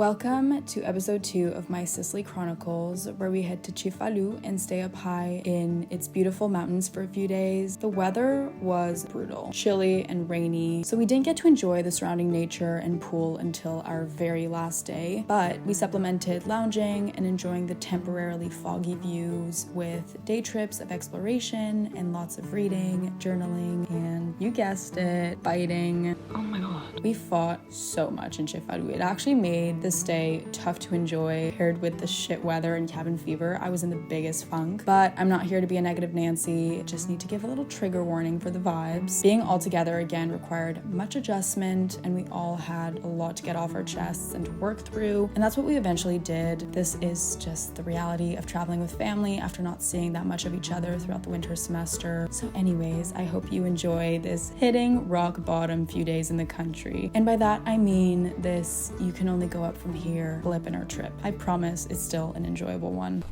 Welcome to episode 2 of my Sicily Chronicles, where we head to Cefalù and stay up high in its beautiful mountains for a few days. The weather was brutal, chilly and rainy, so we didn't get to enjoy the surrounding nature and pool until our very last day, but we supplemented lounging and enjoying the temporarily foggy views with day trips of exploration and lots of reading, journaling, and you guessed it, biting. Oh my god. We fought so much in Cefalù. It actually made this stay tough to enjoy. Paired with the shit weather and cabin fever, I was in the biggest funk. But I'm not here to be a negative Nancy, just need to give a little trigger warning for the vibes. Being all together again required much adjustment, and we all had a lot to get off our chests and to work through, and that's what we eventually did. This is just the reality of traveling with family after not seeing that much of each other throughout the winter semester. So anyways, I hope you enjoy this hitting rock bottom few days in the country. And by that I mean this you can only go up from here blip in our trip. I promise it's still an enjoyable one.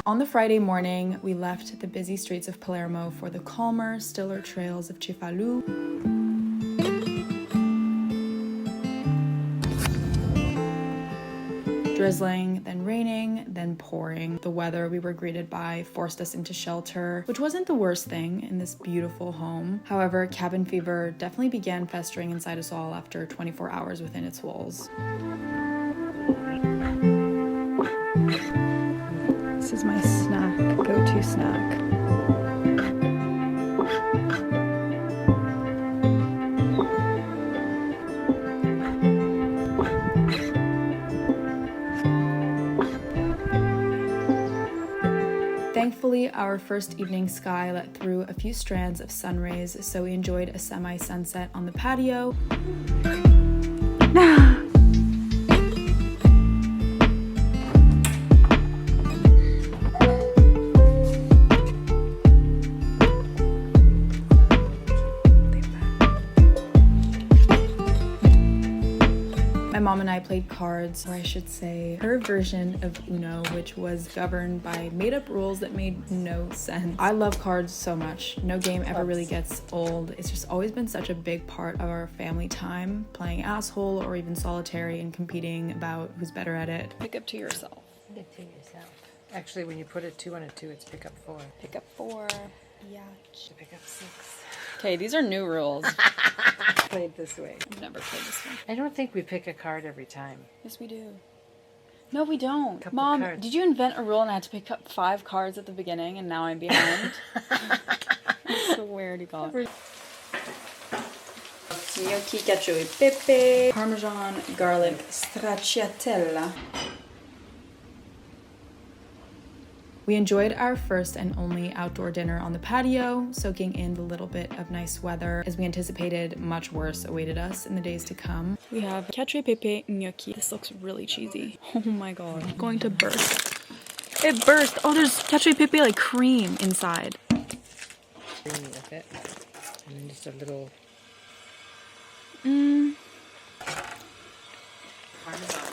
On the Friday morning, we left the busy streets of Palermo for the calmer, stiller trails of Cefalù. Drizzling, then raining, then pouring. The weather we were greeted by forced us into shelter, which wasn't the worst thing in this beautiful home. However, cabin fever definitely began festering inside us all after 24 hours within its walls. This is my snack, go-to snack. Thankfully, our first evening sky let through a few strands of sun rays, so we enjoyed a semi-sunset on the patio. My mom and I played cards, or I should say her version of Uno, which was governed by made-up rules that made no sense. I love cards so much. No game ever really gets old. It's just always been such a big part of our family time, playing asshole or even solitary and competing about who's better at it. Pick up to yourself. Pick up to yourself. Actually, when you put a 2 on a 2, it's pick up 4. Pick up 4. Yeah. Pick up 6. Okay, these are new rules. Played this way. I've never played this one. I don't think we pick a card every time. Yes, we do. No, we don't. Couple Mom, cards. did you invent a rule and I had to pick up 5 cards at the beginning and now I'm behind? I swear to God. Gnocchi, cacio e pepe, Parmesan, garlic, stracciatella. We enjoyed our first and only outdoor dinner on the patio, soaking in the little bit of nice weather, as we anticipated much worse awaited us in the days to come. We have cacio e pepe gnocchi. This looks really cheesy. Oh my god, I'm going to burst. It burst! Oh, there's cacio e pepe like cream inside. Creamy a bit. And then just a little... Parmesan,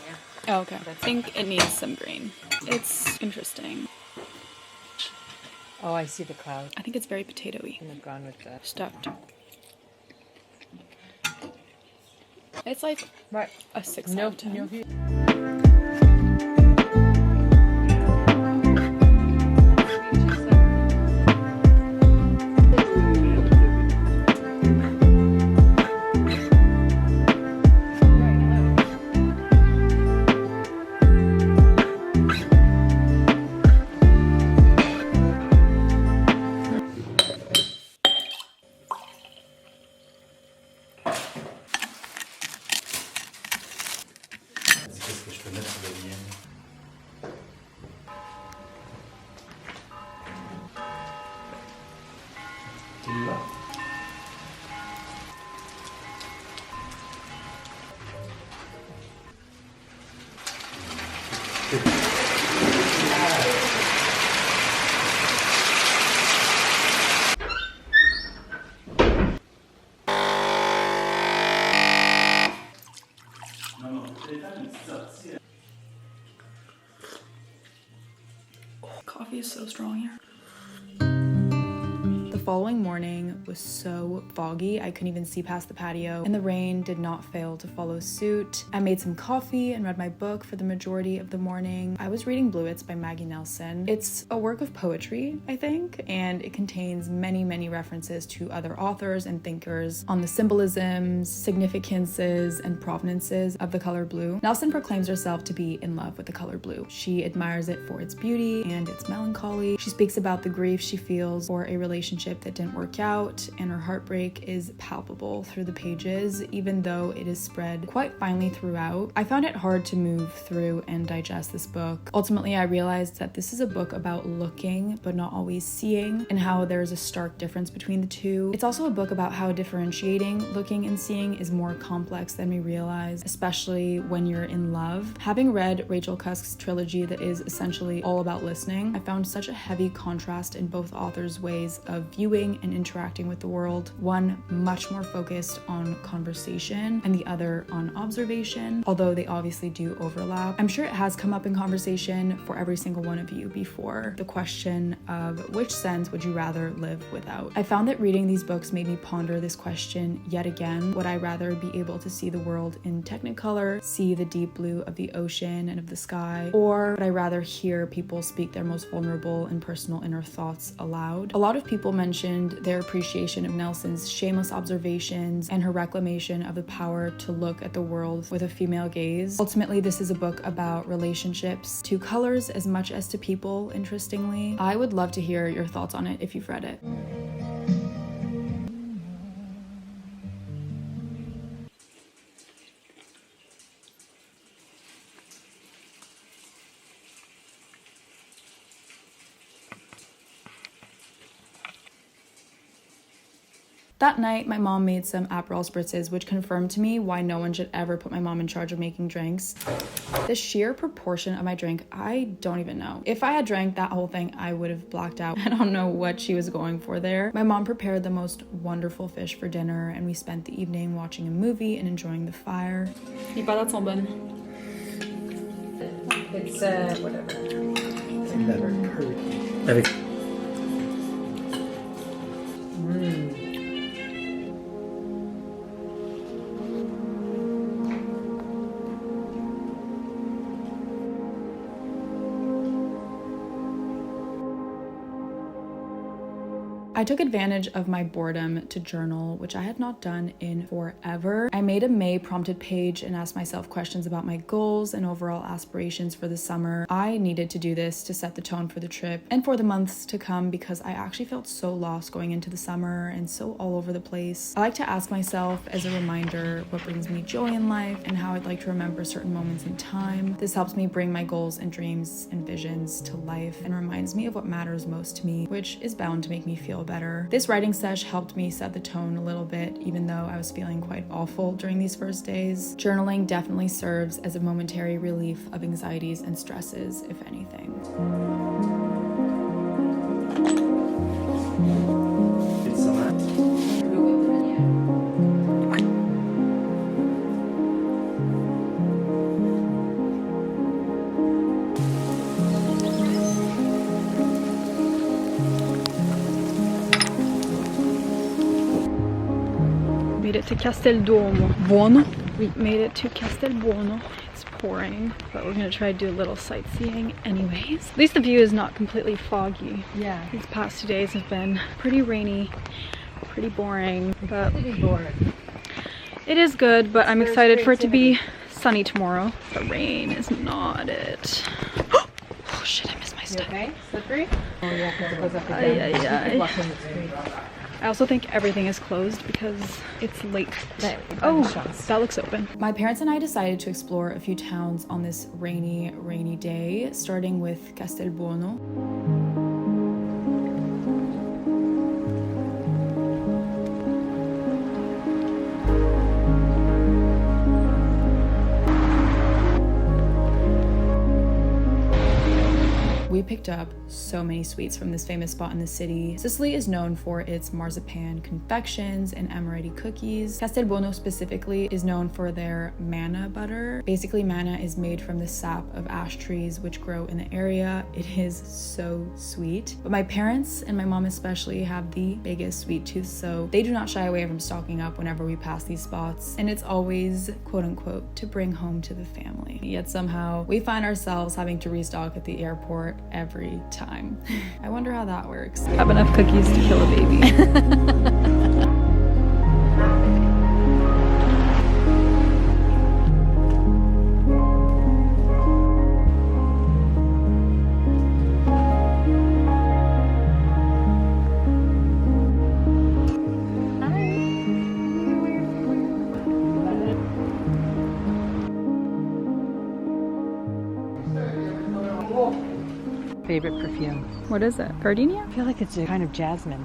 yeah. Oh, okay. I think it needs some green. It's interesting. Oh, I see the cloud. I think it's very potato-y. And I've gone with that. Stuffed. It's like Right. a 6 out of 10. No. Coffee is so strong here. The following morning was so foggy, I couldn't even see past the patio, and the rain did not fail to follow suit. I made some coffee and read my book for the majority of the morning. I was reading Bluets by Maggie Nelson. It's a work of poetry, I think, and it contains many references to other authors and thinkers on the symbolisms, significances, and provenances of the color blue. Nelson proclaims herself to be in love with the color blue. She admires it for its beauty and its melancholy. She speaks about the grief she feels for a relationship that didn't work out, and her heartbreak is palpable through the pages, even though it is spread quite finely throughout. I found it hard to move through and digest this book. Ultimately, I realized that this is a book about looking but not always seeing, and how there's a stark difference between the two. It's also a book about how differentiating looking and seeing is more complex than we realize, especially when you're in love. Having read Rachel Cusk's trilogy that is essentially all about listening, I found such a heavy contrast in both authors' ways of viewing and interacting with the world, one much more focused on conversation and the other on observation, although they obviously do overlap. I'm sure it has come up in conversation for every single one of you before, the question of which sense would you rather live without? I found that reading these books made me ponder this question yet again. Would I rather be able to see the world in technicolor, see the deep blue of the ocean and of the sky, or would I rather hear people speak their most vulnerable and personal inner thoughts aloud? A lot of people mentioned their appreciation of Nelson's shameless observations and her reclamation of the power to look at the world with a female gaze. Ultimately, this is a book about relationships, to colors as much as to people, interestingly. I would love to hear your thoughts on it if you've read it. That night, my mom made some Aperol spritzes, which confirmed to me why no one should ever put my mom in charge of making drinks. The sheer proportion of my drink, I don't even know. If I had drank that whole thing, I would have blacked out. I don't know what she was going for there. My mom prepared the most wonderful fish for dinner, and we spent the evening watching a movie and enjoying the fire. Les patates sont bonnes. It's whatever. Avec I took advantage of my boredom to journal, which I had not done in forever. I made a May prompted page and asked myself questions about my goals and overall aspirations for the summer. I needed to do this to set the tone for the trip and for the months to come, because I actually felt so lost going into the summer and so all over the place. I like to ask myself as a reminder what brings me joy in life and how I'd like to remember certain moments in time. This helps me bring my goals and dreams and visions to life and reminds me of what matters most to me, which is bound to make me feel better. This writing sesh helped me set the tone a little bit, even though I was feeling quite awful during these first days. Journaling definitely serves as a momentary relief of anxieties and stresses, if anything. Made it to Castelduomo. Buono? We made it to Castelbuono. It's pouring, but we're gonna try to do a little sightseeing anyways. At least the view is not completely foggy. Yeah. These past 2 days have been pretty rainy, pretty boring, but it is good, but I'm excited for it to be sunny tomorrow. The rain is not it. Oh shit, I missed my step. Okay, slippery? Oh yeah, because it goes up and down. Ay. Blocking the street. I also think everything is closed because it's late. Oh, that looks open. My parents and I decided to explore a few towns on this rainy day, starting with Castelbuono. We picked up so many sweets from this famous spot in the city. Sicily is known for its marzipan confections and amaretti cookies. Castelbuono specifically is known for their manna butter. Basically, manna is made from the sap of ash trees which grow in the area. It is so sweet. But my parents, and my mom especially, have the biggest sweet tooth, so they do not shy away from stocking up whenever we pass these spots. And it's always, quote unquote, to bring home to the family. Yet somehow we find ourselves having to restock at the airport every time. I wonder how that works. Have enough cookies to kill a baby. Favorite perfume. What is it? Gardenia? I feel like it's a kind of jasmine.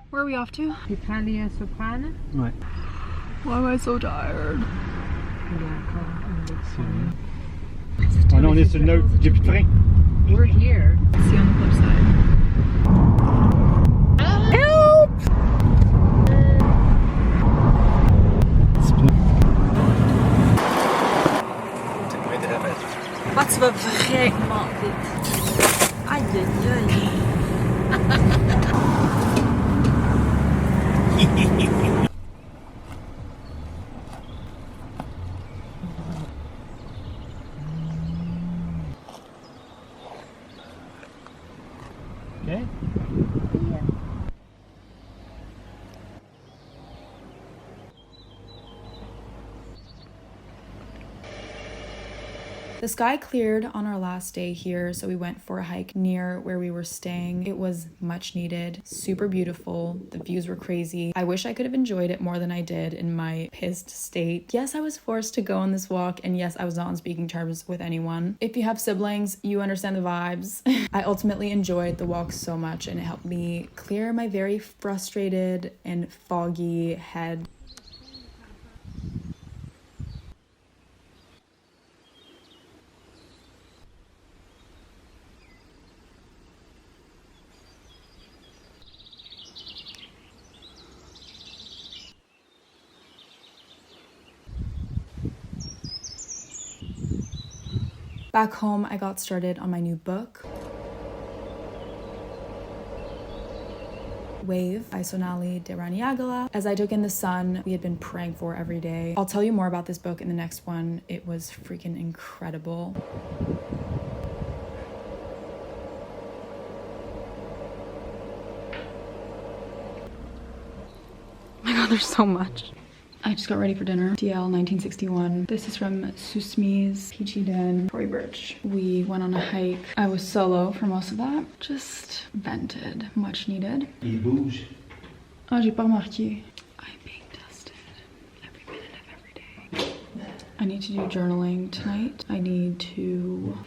Where are we off to? Italia Soprana. Ouais. Why am I so tired? Ah non, on est sur le nôtre. J'ai plus de frein. We're here. See on the flip side. Wat we vergeten, man, dit. Ai, ai, ai. Okay. The sky cleared on our last day here, so we went for a hike near where we were staying. It was much needed, super beautiful. The views were crazy. I wish I could have enjoyed it more than I did in my pissed state. Yes, I was forced to go on this walk, and yes, I was not on speaking terms with anyone. If you have siblings, you understand the vibes. I ultimately enjoyed the walk so much, and it helped me clear my very frustrated and foggy head. Back home, I got started on my new book, Wave by Sonali Deraniagala. As I took in the sun we had been praying for every day. I'll tell you more about this book in the next one. It was freaking incredible. Oh my god, there's so much. I just got ready for dinner. DL 1961. This is from Susmi's Peachy Den, Tory Birch. We went on a hike. I was solo for most of that. Just vented. Much needed. Il bouge. Ah, j'ai pas remarqué. I'm being tested every minute of every day. I need to do journaling tonight. I need to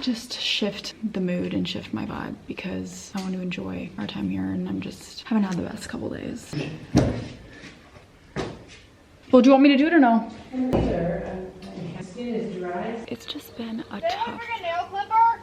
just shift the mood and shift my vibe because I want to enjoy our time here and I'm just haven't had the best couple days. Well, do you want me to do it or no? Skin is dry. It's just been a tough... nail clipper?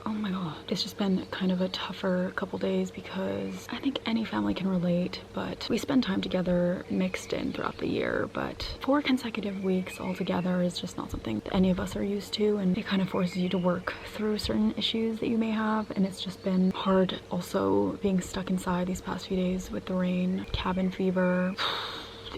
Oh my god. It's just been kind of a tougher couple days because I think any family can relate, but we spend time together mixed in throughout the year, but 4 consecutive weeks all together is just not something that any of us are used to, and it kind of forces you to work through certain issues that you may have, and it's just been hard also being stuck inside these past few days with the rain, cabin fever.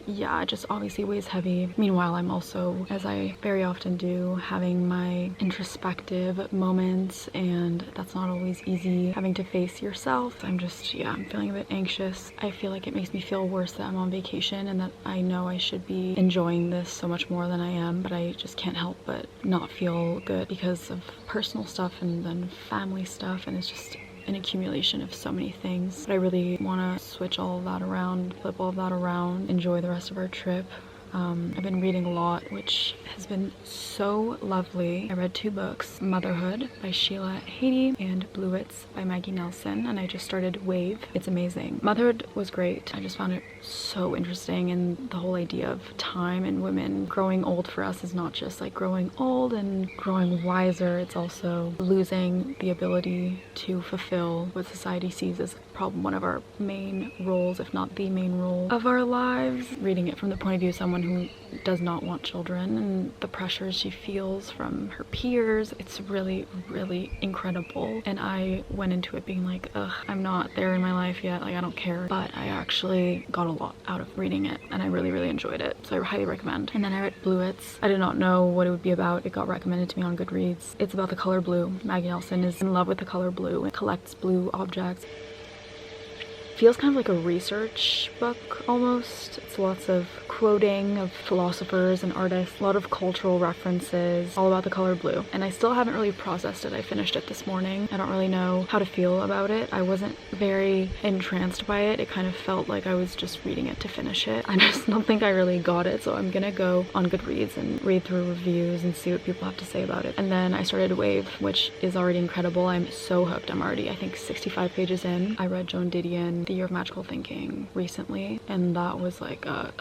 Yeah, it just obviously weighs heavy. Meanwhile, I'm also, as I very often do, having my introspective moments, and that's not always easy, having to face yourself. I'm just, yeah, I'm feeling a bit anxious. I feel like it makes me feel worse that I'm on vacation and that I know I should be enjoying this so much more than I am, but I just can't help but not feel good because of personal stuff and then family stuff, and it's just an accumulation of so many things. But I really want to switch all of that around, flip all of that around, enjoy the rest of our trip. I've been reading a lot, which has been so lovely. I read 2 books, Motherhood by Sheila Haiti and Bluets by Maggie Nelson, and I just started Wave. It's amazing. Motherhood was great. I just found it so interesting, and the whole idea of time and women growing old for us is not just like growing old and growing wiser, it's also losing the ability to fulfill what society sees as probably one of our main roles, if not the main role of our lives. Reading it from the point of view of someone who does not want children and the pressures she feels from her peers, it's really, really incredible. And I went into it being like, ugh, I'm not there in my life yet, like I don't care, but I actually got a lot out of reading it and I really, really enjoyed it, so I highly recommend. And then I read Bluets. I did not know what it would be about. It got recommended to me on Goodreads. It's about the color blue. Maggie Nelson is in love with the color blue and collects blue objects. Feels kind of like a research book almost. It's lots of quoting of philosophers and artists, a lot of cultural references, all about the color blue. And I still haven't really processed it. I finished it this morning. I don't really know how to feel about it. I wasn't very entranced by it. It kind of felt like I was just reading it to finish it. I just don't think I really got it, so I'm gonna go on Goodreads and read through reviews and see what people have to say about it. And then I started Wave, which is already incredible. I'm so hooked. I'm already, I think, 65 pages in. I read Joan Didion, The Year of Magical Thinking recently, and that was like a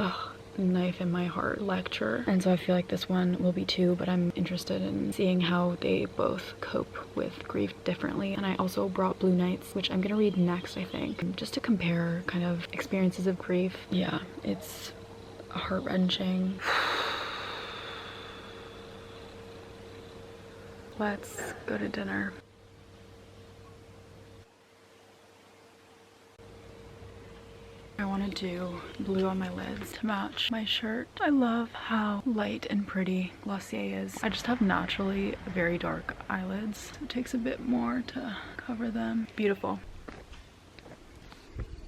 knife in my heart lecture, and so I feel like this one will be too, but I'm interested in seeing how they both cope with grief differently. And I also brought Blue Nights, which I'm gonna read next, I think, just to compare kind of experiences of grief. Yeah, it's heart-wrenching. Let's go to dinner. I want to do blue on my lids to match my shirt. I love how light and pretty Glossier is. I just have naturally very dark eyelids. It takes a bit more to cover them. Beautiful.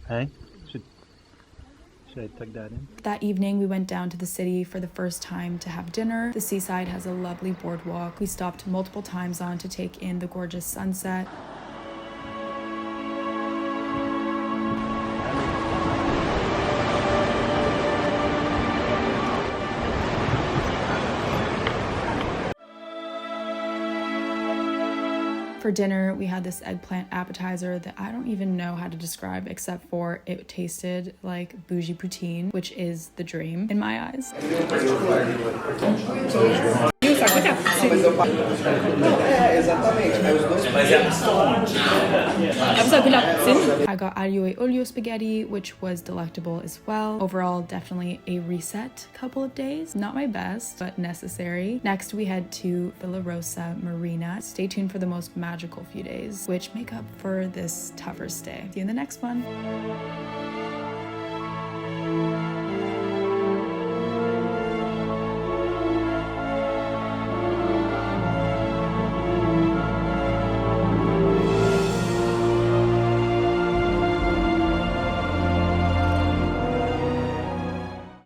Hey, should I tuck that in? That evening, we went down to the city for the first time to have dinner. The seaside has a lovely boardwalk. We stopped multiple times on to take in the gorgeous sunset. For dinner, we had this eggplant appetizer that I don't even know how to describe except for it tasted like bougie poutine, which is the dream in my eyes. I got aglio e olio spaghetti, which was delectable as well. Overall, definitely a reset couple of days. Not my best, but necessary. Next, we head to Villa Rosa Marina. Stay tuned for the most magical few days, which make up for this tougher stay. See you in the next one.